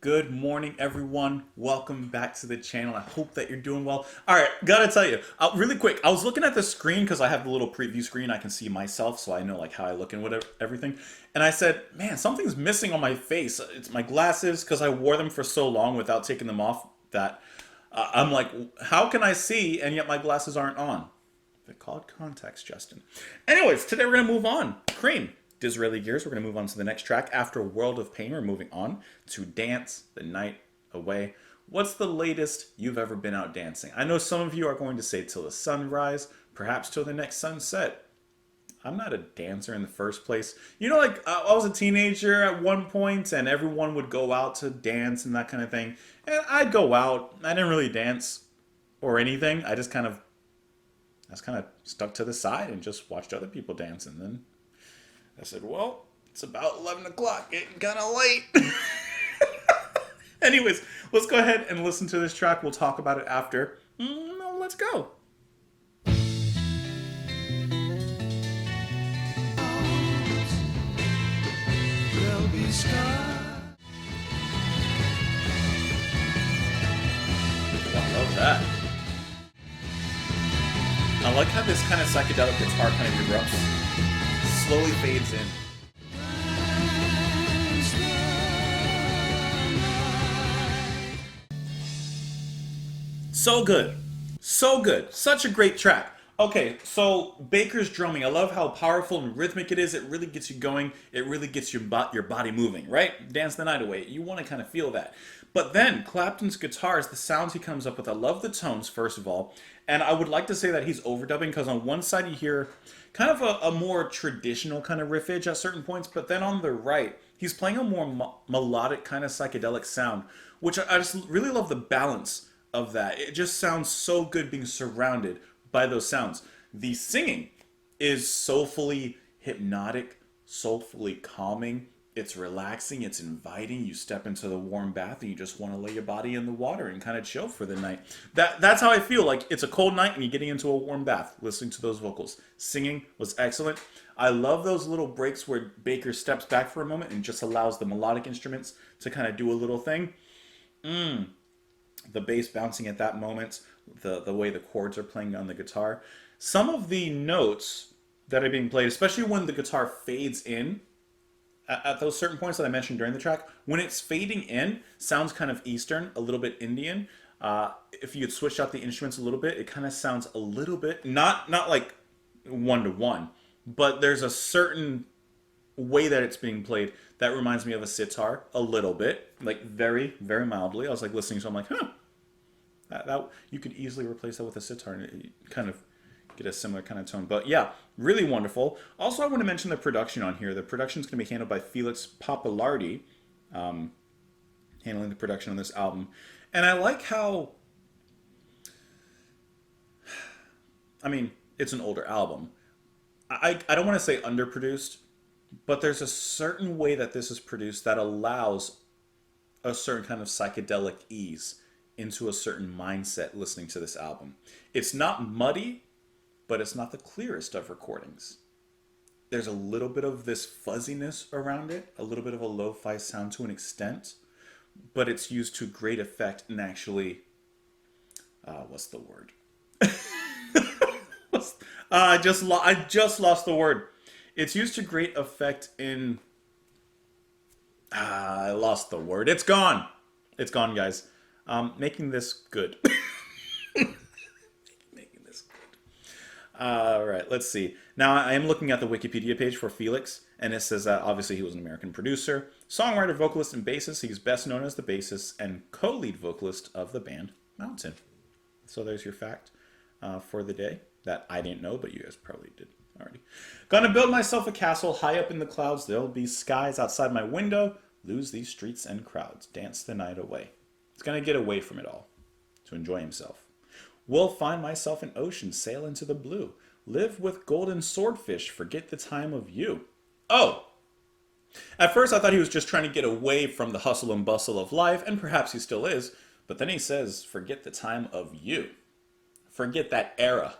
Good morning, everyone. Welcome back to the channel. I hope that you're doing well. All right, gotta tell you, really quick. I was looking at the screen because I have the little preview screen. I can see myself, so I know like how I look and whatever everything. And I said, "Man, something's missing on my face. It's my glasses because I wore them for so long without taking them off that I'm like, how can I see and yet my glasses aren't on?" They're called contacts, Justin. Anyways, today we're going to move on. Cream. Disraeli Gears. We're going to move on to the next track. After World of Pain, we're moving on to Dance the Night Away. What's the latest you've ever been out dancing? I know some of you are going to say till the sunrise, perhaps till the next sunset. I'm not a dancer in the first place. You know, like I was a teenager at one point, and everyone would go out to dance and that kind of thing. And I'd go out. I didn't really dance or anything. I was kind of stuck to the side and just watched other people dance. And then I said, well, it's about 11 o'clock, getting kind of late. Anyways, let's go ahead and listen to this track. We'll talk about it after. Let's go. There'll be sky. I love that. I like how this kind of psychedelic guitar kind of erupts, slowly fades in. So good. So good. Such a great track. Okay, so Baker's drumming. I love how powerful and rhythmic it is. It really gets you going. It really gets your body moving, right? Dance the night away. You want to kind of feel that. But then Clapton's guitars, the sounds he comes up with, I love the tones, first of all. And I would like to say that he's overdubbing because on one side you hear kind of a more traditional kind of riffage at certain points, but then on the right, he's playing a more melodic kind of psychedelic sound, which I just really love the balance of that. It just sounds so good being surrounded by those sounds. The singing is soulfully hypnotic, soulfully calming. It's relaxing, it's inviting. You step into the warm bath and you just want to lay your body in the water and kind of chill for the night. That's how I feel. Like it's a cold night and you're getting into a warm bath listening to those vocals. Singing was excellent. I love those little breaks where Baker steps back for a moment and just allows the melodic instruments to kind of do a little thing. The bass bouncing at that moment, the way the chords are playing on the guitar. Some of the notes that are being played, especially when the guitar fades in at those certain points that I mentioned during the track, when it's fading in, sounds kind of Eastern, a little bit Indian. If you had switched out the instruments a little bit, it kind of sounds a little bit not like one to one, but there's a certain way that it's being played that reminds me of a sitar a little bit, like very very mildly. I was like listening, so I'm like, huh, that you could easily replace that with a sitar and it kind of get a similar kind of tone. But yeah, really wonderful. Also, I want to mention the production on here. The production is going to be handled by Felix Papalardi, handling the production on this album. And I like how, I mean, it's an older album. I don't want to say underproduced, but there's a certain way that this is produced that allows a certain kind of psychedelic ease into a certain mindset listening to this album. It's not muddy, but it's not the clearest of recordings. There's a little bit of this fuzziness around it, a little bit of a lo-fi sound to an extent, but it's used to great effect and actually, what's the word? I just lost the word. It's used to great effect in. I lost the word. It's gone. It's gone, guys. Making this good. Making this good. All right, let's see. Now, I am looking at the Wikipedia page for Felix, and it says that obviously he was an American producer, songwriter, vocalist, and bassist. He's best known as the bassist and co-lead vocalist of the band Mountain. So there's your fact for the day that I didn't know, but you guys probably did already. Gonna build myself a castle high up in the clouds. There'll be skies outside my window. Lose these streets and crowds. Dance the night away. He's gonna get away from it all to enjoy himself. Will find myself in ocean, sail into the blue. Live with golden swordfish, forget the time of you. Oh! At first I thought he was just trying to get away from the hustle and bustle of life, and perhaps he still is, but then he says, forget the time of you. Forget that era.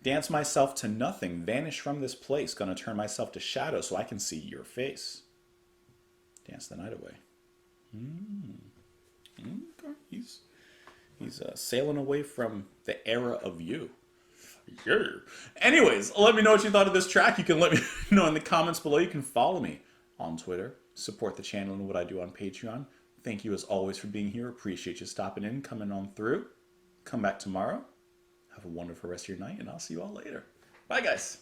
Dance myself to nothing, vanish from this place, gonna turn myself to shadow so I can see your face. Dance the night away. Okay. He's sailing away from the era of you. Yeah. Anyways, let me know what you thought of this track. You can let me know in the comments below. You can follow me on Twitter, support the channel and what I do on Patreon. Thank you as always for being here. Appreciate you stopping in, coming on through. Come back tomorrow. Have a wonderful rest of your night, and I'll see you all later. Bye, guys.